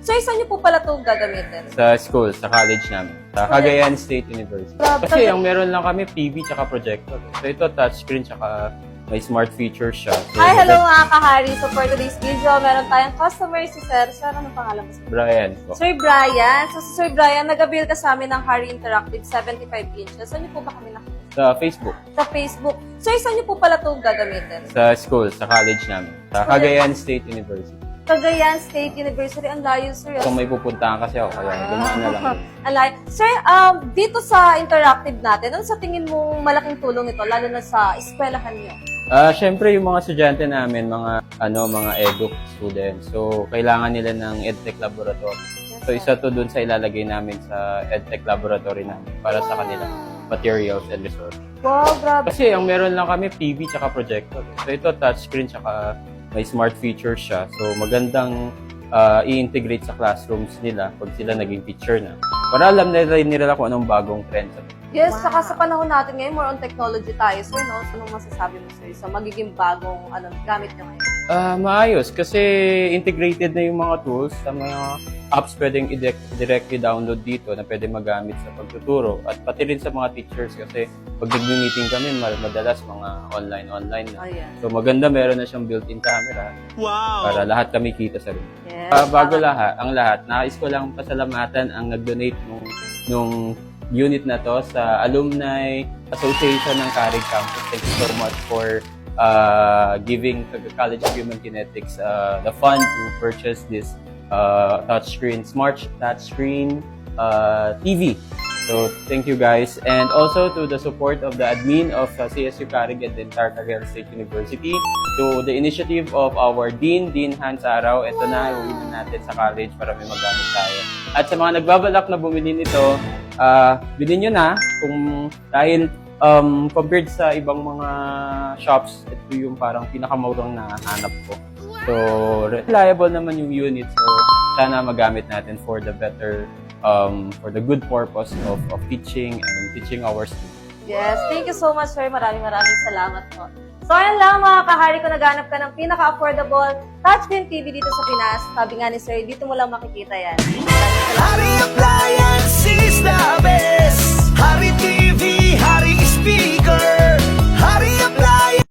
So, saan niyo po pala ito gagamitin? Sa school, sa college namin. Sa Cagayan State University. Kasi ang meron lang kami TV tsaka projector. So ito touchscreen tsaka may smart features siya. So, Hi, hello mga kahari. So, for today's video, meron tayong customer si Sir. Sir, anong pangalan mo? Brian po. Sir Brian. So, si Sir Brian, nag-avail ka sa amin ng Harry Interactive 75 inches. Saan niyo po ba kami nakikita? Sa Facebook. Sa Facebook. So, saan niyo po pala ito gagamitin? Sa school, sa college namin. Sa Cagayan State University. Cagayan State University. Ang layo, Sir. Kung may pupuntahan kasi ako, kaya ganun na lang. Ang layo. Sir, dito sa interactive natin, ano sa tingin mo malaking tulong ito, lalo na sa eskwelahan niyo? Syempre yung mga estudyante namin, mga edu students. So, kailangan nila ng EdTech laboratory. So, isa to dun sa ilalagay namin sa EdTech laboratory namin para sa kanilang materials and resources. Wow, grabe. Kasi ang meron lang kami TV tsaka projector. So, ito touchscreen tsaka may smart features siya. So, magandang i-integrate sa classrooms nila pag sila naging teacher na. Para alam nila kung anong bagong trend sa Yes, saka sa panahon natin ngayon, more on technology tayo. So, no, anong masasabi mo, Sir, sa magiging bagong gamit nyo ngayon? Maayos kasi integrated na yung mga tools sa mga apps pwedeng directly download dito na pwede magamit sa pagtuturo at pati rin sa mga teachers kasi pag nag-meeting kami madalas mga online na. Oh, yeah. So maganda meron na siyang built-in camera para lahat kami kita sa room. Yes. Bago lahat, nais ko lang pasalamatan ang nag-donate nung unit na to sa Alumni Association ng Carig Campus. Thank you so much for giving the College of Human Kinetics the fund to purchase this smart touchscreen TV. So thank you guys, and also to the support of the admin of CSU Carig and the entire Cagayan State University, to the initiative of our Dean Hans Araw. Ito na, iuwi na natin sa college para may magamit tayo. At sa mga nagbabalak na bumili nito, bilhin nyo na dahil compared sa ibang mga shops, ito yung parang pinakamurang nahanap ko. So, reliable naman yung unit. So, sana magamit natin for the better, for the good purpose of teaching and teaching our students. Yes, thank you so much, Sir. Maraming salamat po. So, ayan lang mga kahari, kung naghanap ka ng pinaka-affordable touchscreen TV dito sa Pinas, sabi nga ni Sir, dito mo lang makikita yan. Harry Appliances the best. Harry TV.